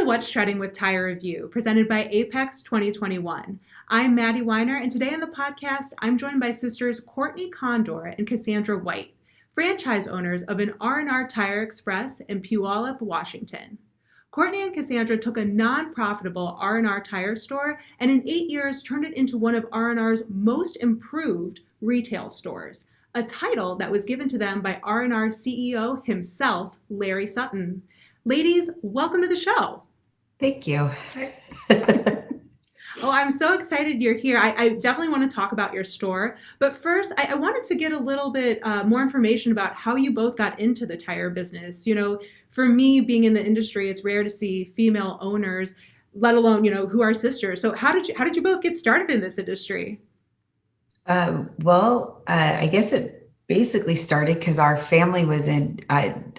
to What's Trending with Tire Review, presented by Apex 2021. I'm Maddie Weiner, and today on the podcast, I'm joined by sisters Courtney Condor and Cassandra White, franchise owners of an RNR Tire Express in Puyallup, Washington. Courtney and Cassandra took a non-profitable R&R tire store and in 8 years turned it into one of R&R's most improved retail stores, a title that was given to them by R&R CEO himself, Larry Sutton. Ladies, welcome to the show. Thank you. Oh, I'm so excited you're here. I definitely want to talk about your store. But first, I wanted to get a little bit more information about how you both got into the tire business. You know, for me, being in the industry, it's rare to see female owners, let alone, who are sisters. So how did you both get started in this industry? I guess it basically started because our family was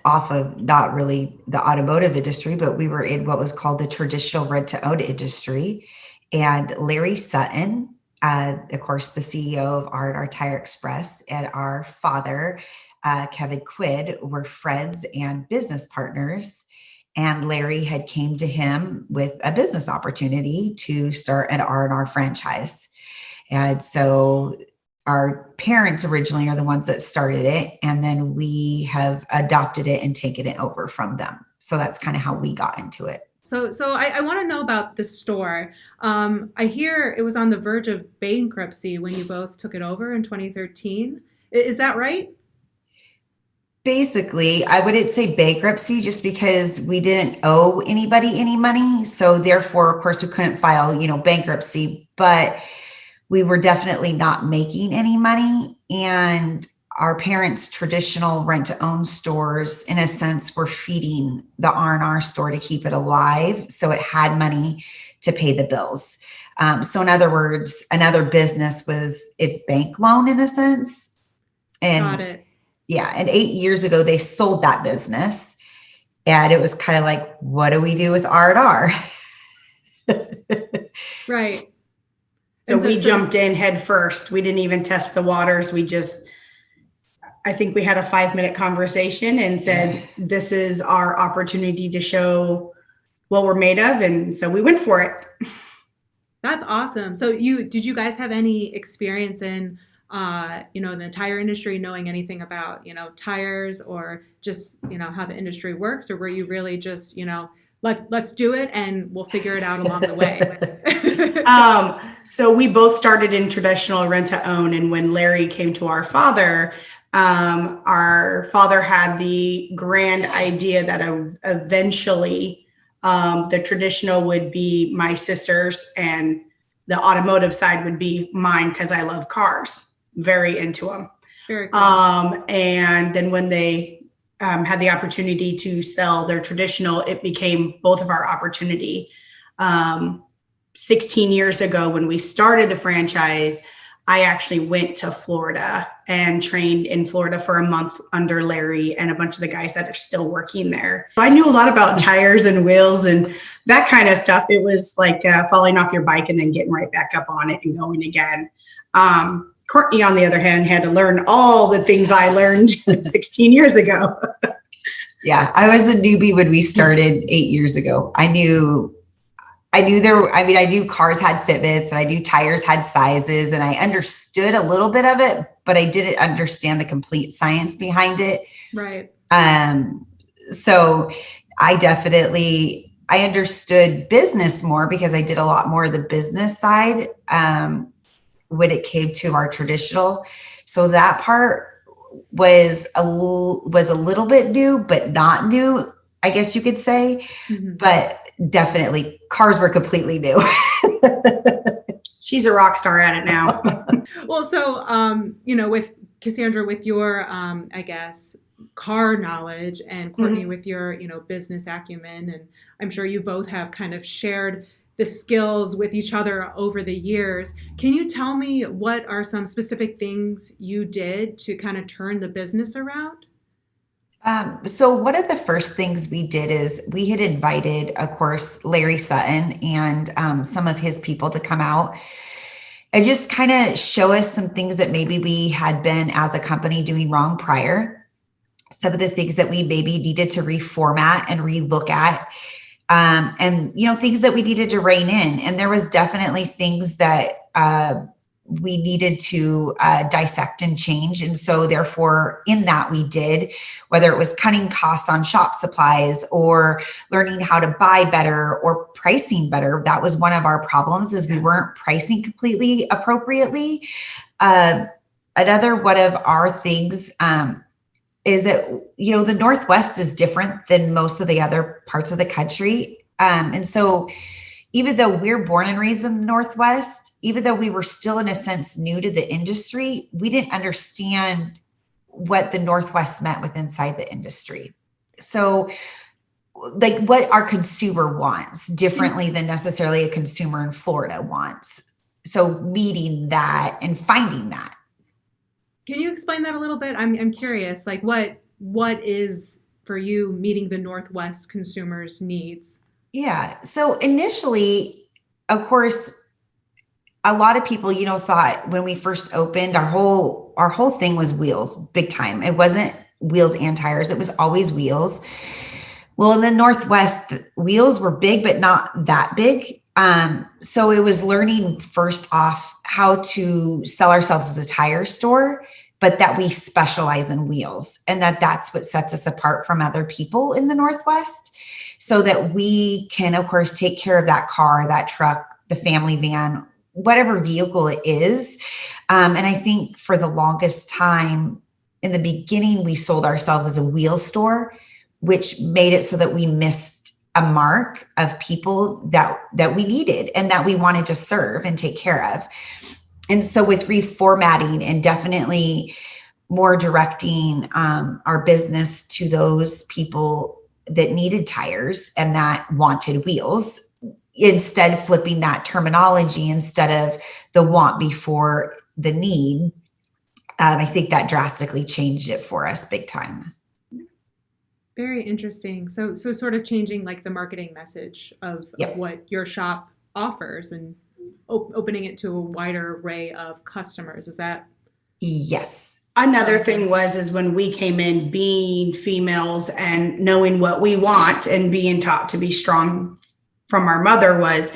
off of not really the automotive industry, but we were in what was called the traditional rent-to-own industry. And Larry Sutton, of course, the CEO of R&R Tire Express, and our father, Kevin Quid, were friends and business partners. And Larry had came to him with a business opportunity to start an R&R franchise. And so our parents originally are the ones that started it, and then we have adopted it and taken it over from them. So that's kind of how we got into it. So I want to know about the store. I hear it was on the verge of bankruptcy when you both took it over in 2013. Is that right? Basically, I wouldn't say bankruptcy just because we didn't owe anybody any money. So therefore, of course, we couldn't file, bankruptcy, but we were definitely not making any money. And our parents' traditional rent-to-own stores, in a sense, were feeding the R&R store to keep it alive. So it had money to pay the bills. So in other words, another business was its bank loan in a sense. And got it. Yeah. And 8 years ago, they sold that business. And it was kind of like, what do we do with R&R? Right. So we jumped in head first. We didn't even test the waters. I think we had a 5-minute conversation and said, this is our opportunity to show what we're made of. And so we went for it. That's awesome. So did you guys have any experience in, the tire industry, knowing anything about, tires or just, how the industry works? Or were you really just, let's do it and we'll figure it out along the way? So we both started in traditional rent-to-own. And when Larry came to our father had the grand idea that eventually the traditional would be my sister's and the automotive side would be mine because I love cars, very into them. Very cool. And then when they had the opportunity to sell their traditional, it became both of our opportunity. 16 years ago, when we started the franchise, I actually went to Florida and trained in Florida for a month under Larry and a bunch of the guys that are still working there. So I knew a lot about tires and wheels and that kind of stuff. It was like falling off your bike and then getting right back up on it and going again. Courtney, on the other hand, had to learn all the things I learned 16 years ago. Yeah, I was a newbie when we started 8 years ago. I knew cars had fitments and I knew tires had sizes and I understood a little bit of it, but I didn't understand the complete science behind it. Right. So I understood business more because I did a lot more of the business side when it came to our traditional. So that part was a little bit new, but not new, I guess you could say. Mm-hmm. But definitely cars were completely new. She's a rock star at it now. Well, so, with Cassandra, with your, car knowledge and Courtney mm-hmm. with your, business acumen, and I'm sure you both have kind of shared the skills with each other over the years. Can you tell me what are some specific things you did to kind of turn the business around? So one of the first things we did is we had invited, of course, Larry Sutton and some of his people to come out and just kind of show us some things that maybe we had been as a company doing wrong prior. Some of the things that we maybe needed to reformat and relook at. and, things that we needed to rein in. And there was definitely things that we needed to dissect and change. And so therefore in that we did, whether it was cutting costs on shop supplies or learning how to buy better or pricing better. That was one of our problems, is we weren't pricing completely appropriately. Another one of our things is that, the Northwest is different than most of the other parts of the country. And so even though we're born and raised in the Northwest, even though we were still in a sense new to the industry, we didn't understand what the Northwest meant with inside the industry. So like what our consumer wants differently than necessarily a consumer in Florida wants. So meeting that and finding that. Can you explain that a little bit? I'm curious, like what is for you meeting the Northwest consumers' needs? Yeah. So initially, of course, a lot of people, thought when we first opened, our whole thing was wheels, big time. It wasn't wheels and tires. It was always wheels. Well, in the Northwest, wheels were big, but not that big. So it was learning first off how to sell ourselves as a tire store, but that we specialize in wheels, and that's what sets us apart from other people in the Northwest, so that we can, of course, take care of that car, that truck, the family van, whatever vehicle it is. And I think for the longest time in the beginning, we sold ourselves as a wheel store, which made it so that we missed a mark of people that we needed and that we wanted to serve and take care of. And so with reformatting and definitely more directing our business to those people that needed tires and that wanted wheels, instead flipping that terminology, instead of the want before the need, I think that drastically changed it for us big time. Very interesting. So sort of changing like the marketing message of what your shop offers and opening it to a wider array of customers. Is that? Yes. Another thing is when we came in, being females and knowing what we want and being taught to be strong from our mother, was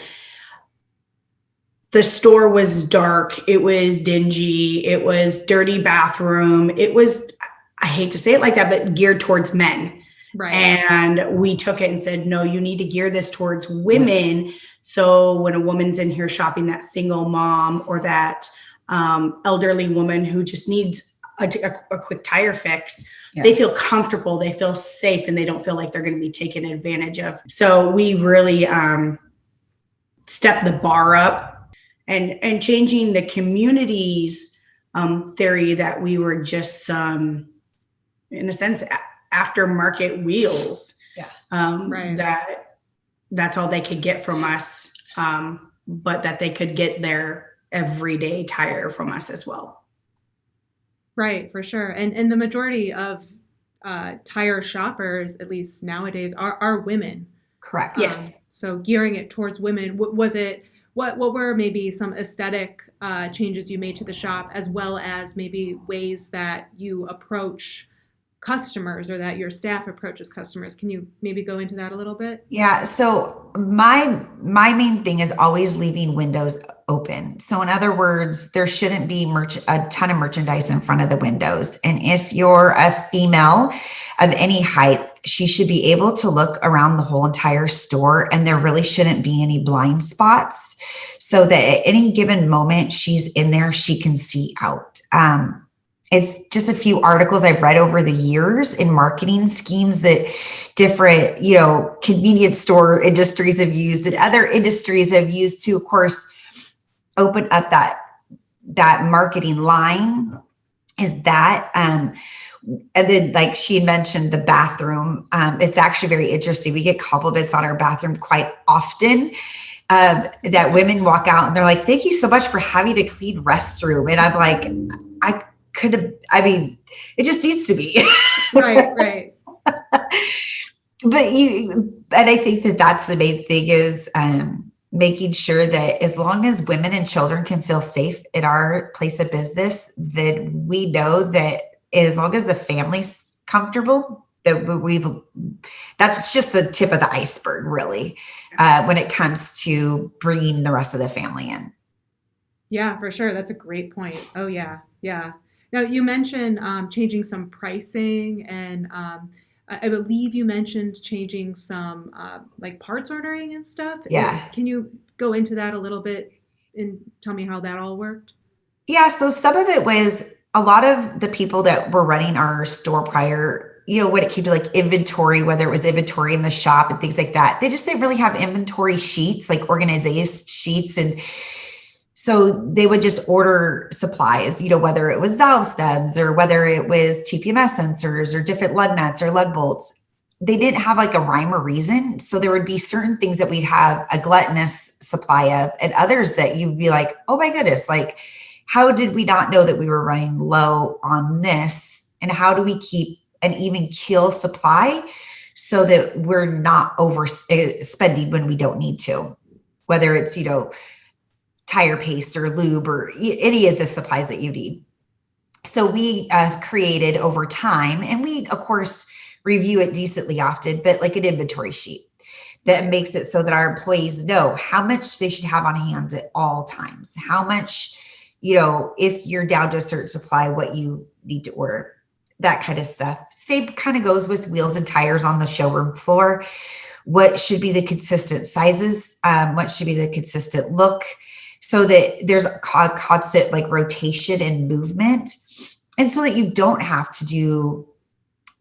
the store was dark. It was dingy. It was dirty bathroom. It was, I hate to say it like that, but geared towards men. Right. And we took it and said, no, you need to gear this towards women. So when a woman's in here shopping, that single mom or that elderly woman who just needs a quick tire fix, they feel comfortable, they feel safe, and they don't feel like they're going to be taken advantage of. So we really stepped the bar up and changing the community's theory that we were just, in a sense, aftermarket wheels. That's all they could get from us, but that they could get their everyday tire from us as well. Right, for sure. And the majority of tire shoppers, at least nowadays, are women. Correct. Yes. So gearing it towards women, was it, what were maybe some aesthetic changes you made to the shop, as well as maybe ways that you approach customers or that your staff approaches customers? Can you maybe go into that a little bit? Yeah. So my main thing is always leaving windows open. So in other words, there shouldn't be a ton of merchandise in front of the windows. And if you're a female of any height, she should be able to look around the whole entire store, and there really shouldn't be any blind spots, so that at any given moment she's in there, she can see out. It's just a few articles I've read over the years in marketing schemes that different, convenience store industries have used and other industries have used to, of course, open up that marketing line, is that, and then like she mentioned the bathroom, it's actually very interesting. We get compliments on our bathroom quite often. That women walk out and they're like, thank you so much for having a clean restroom. And I'm like, it just needs to be. Right. But I think that's the main thing, is making sure that as long as women and children can feel safe at our place of business, that we know that as long as the family's comfortable, that's just the tip of the iceberg, really, when it comes to bringing the rest of the family in. Yeah, for sure. That's a great point. Oh, yeah. Yeah. Now, you mentioned changing some pricing, and I believe you mentioned changing some like parts ordering and stuff. Yeah. Can you go into that a little bit and tell me how that all worked? Yeah. So some of it was a lot of the people that were running our store prior, when it came to like inventory, whether it was inventory in the shop and things like that, they just didn't really have inventory sheets, like organization sheets. And so they would just order supplies, whether it was valve stubs or whether it was TPMS sensors or different lug nuts or lug bolts. They didn't have like a rhyme or reason. So there would be certain things that we'd have a gluttonous supply of, and others that you'd be like, oh my goodness, like, how did we not know that we were running low on this? And how do we keep an even keel supply so that we're not overspending when we don't need to, whether it's, tire paste or lube or any of the supplies that you need. So we created over time, and we, of course, review it decently often, but like an inventory sheet that makes it so that our employees know how much they should have on hand at all times, how much, if you're down to a certain supply, what you need to order, that kind of stuff. Same kind of goes with wheels and tires on the showroom floor. What should be the consistent sizes? What should be the consistent look? So that there's a constant like rotation and movement, and so that you don't have to do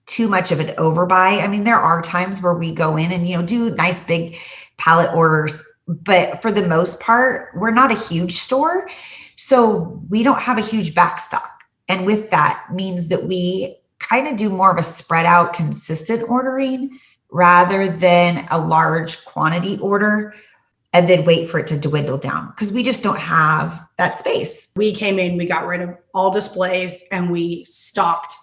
too much of an overbuy. I mean, there are times where we go in and, do nice big pallet orders, but for the most part, we're not a huge store. So we don't have a huge backstock. And with that means that we kind of do more of a spread out, consistent ordering rather than a large quantity order and then wait for it to dwindle down, because we just don't have that space. We came in, we got rid of all displays, and we stocked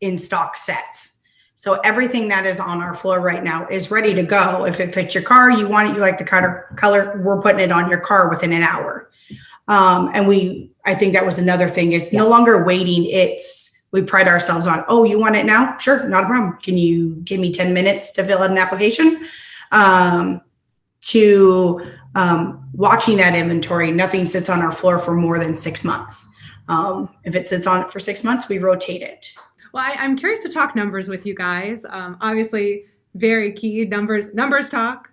in stock sets. So everything that is on our floor right now is ready to go. If it fits your car, you want it, you like the color, we're putting it on your car within an hour. I think that was another thing. It's no longer waiting. We pride ourselves on, oh, you want it now? Sure, not a problem. Can you give me 10 minutes to fill out an application? To watching that inventory, nothing sits on our floor for more than 6 months. If it sits on it for 6 months, we rotate it. Well, I'm curious to talk numbers with you guys. Obviously, very key numbers talk.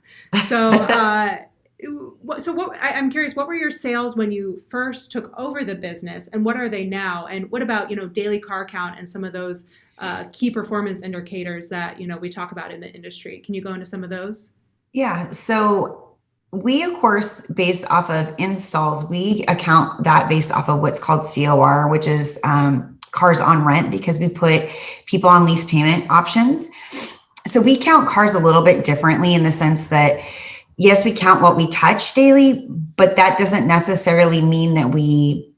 So, I'm curious, what were your sales when you first took over the business, and what are they now? And what about, daily car count and some of those key performance indicators that, we talk about in the industry? Can you go into some of those? Yeah. So we, of course, based off of installs, we account that based off of what's called COR, which is cars on rent, because we put people on lease payment options. So we count cars a little bit differently in the sense that, yes, we count what we touch daily, but that doesn't necessarily mean that we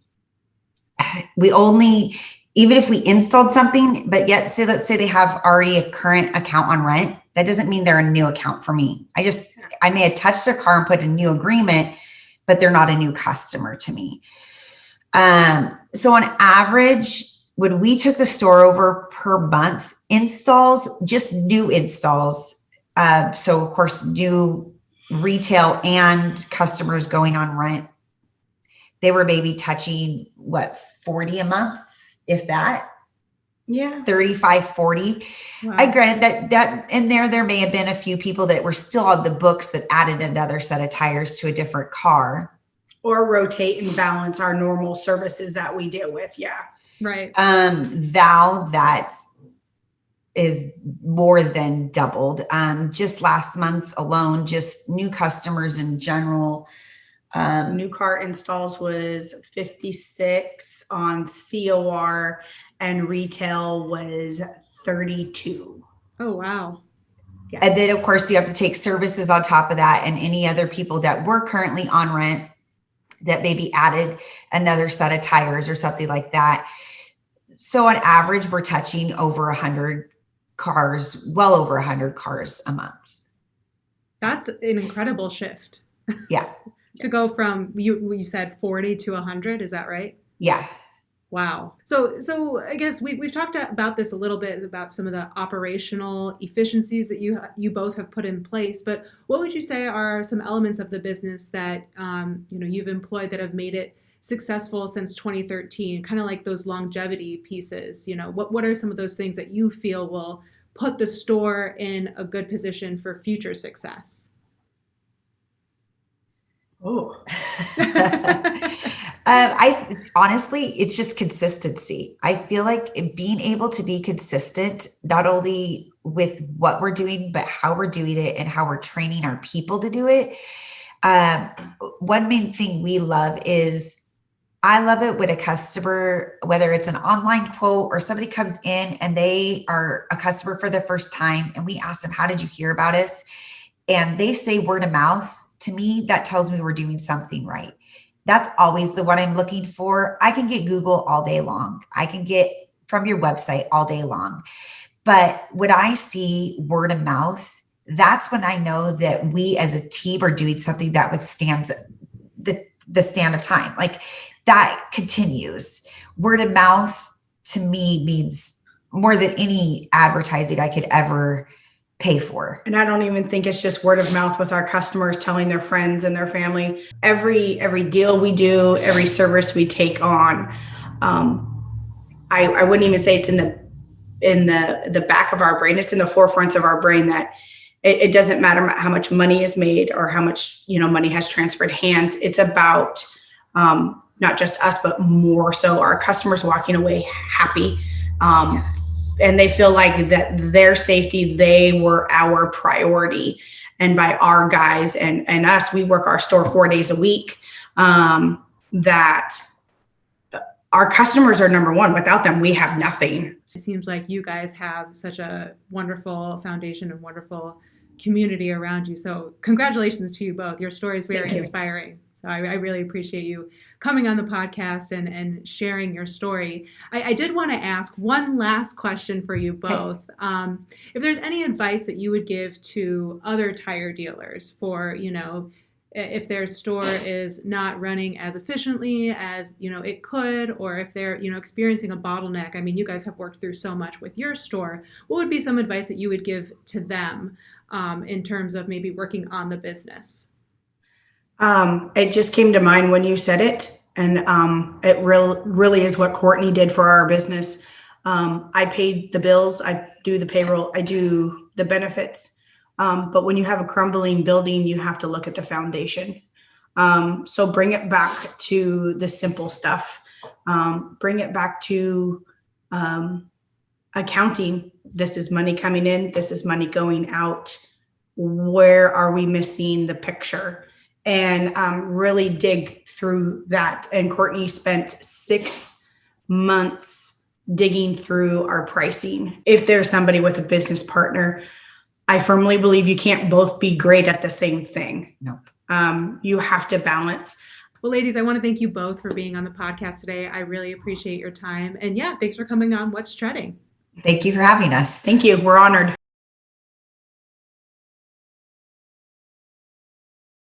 only, even if we installed something, but yet let's say they have already a current account on rent, that doesn't mean they're a new account for me. I may have touched their car and put a new agreement, but they're not a new customer to me. So on average, when we took the store over per month, installs, just new installs. So of course, new retail and customers going on rent, they were maybe touching 40 a month, if that. Yeah. 35, 40. Wow. I granted that in there may have been a few people that were still on the books that added another set of tires to a different car. Or rotate and balance our normal services that we deal with. Yeah. Right. That is more than doubled. Just last month alone, just new customers in general. New car installs was 56 on COR, and retail was 32. Oh, wow. Yeah. And then, of course, you have to take services on top of that, and any other people that were currently on rent that maybe added another set of tires or something like that. So on average, we're touching over 100 cars, well over 100 cars a month. That's an incredible shift. Yeah. To go from, you said 40 to 100, is that right? Yeah. Wow. So I guess we've talked about this a little bit, about some of the operational efficiencies that you both have put in place. But what would you say are some elements of the business that you've employed that have made it successful since 2013? Kind of like those longevity pieces. What are some of those things that you feel will put the store in a good position for future success? Oh. I honestly, it's just consistency. I feel like being able to be consistent, not only with what we're doing, but how we're doing it and how we're training our people to do it. One main thing we love is, I love it when a customer, whether it's an online quote or somebody comes in and they are a customer for the first time, and we ask them, how did you hear about us? And they say word of mouth. To me, that tells me we're doing something right. That's always the one I'm looking for. I can get Google all day long. I can get from your website all day long. But when I see word of mouth, that's when I know that we as a team are doing something that withstands the stand of time. Like, that continues. Word of mouth to me means more than any advertising I could ever pay for. And I don't even think it's just word of mouth with our customers telling their friends and their family. Every deal we do, every service we take on, I wouldn't even say it's in the back of our brain. It's in the forefront of our brain that it doesn't matter how much money is made or how much money has transferred hands. It's about not just us, but more so our customers walking away happy. And they feel like that their safety, they were our priority. And by our guys and us, we work our store 4 days a week, that our customers are number one. Without them, we have nothing. It seems like you guys have such a wonderful foundation and wonderful community around you. So congratulations to you both. Your story is very inspiring. So I really appreciate you coming on the podcast and sharing your story. I did want to ask one last question for you both. If there's any advice that you would give to other tire dealers for, if their store is not running as efficiently as, it could, or if they're, experiencing a bottleneck. I mean, you guys have worked through so much with your store. What would be some advice that you would give to them in terms of maybe working on the business? It just came to mind when you said it. And it really is what Courtney did for our business. I paid the bills, I do the payroll, I do the benefits. But when you have a crumbling building, you have to look at the foundation. So bring it back to the simple stuff. Bring it back to accounting. This is money coming in. This is money going out. Where are we missing the picture? And really dig through that. And Courtney spent 6 months digging through our pricing. If there's somebody with a business partner, I firmly believe you can't both be great at the same thing. Nope. You have to balance. Well, ladies, I want to thank you both for being on the podcast today. I really appreciate your time. And yeah, thanks for coming on What's Treading. Thank you for having us. Thank you. We're honored.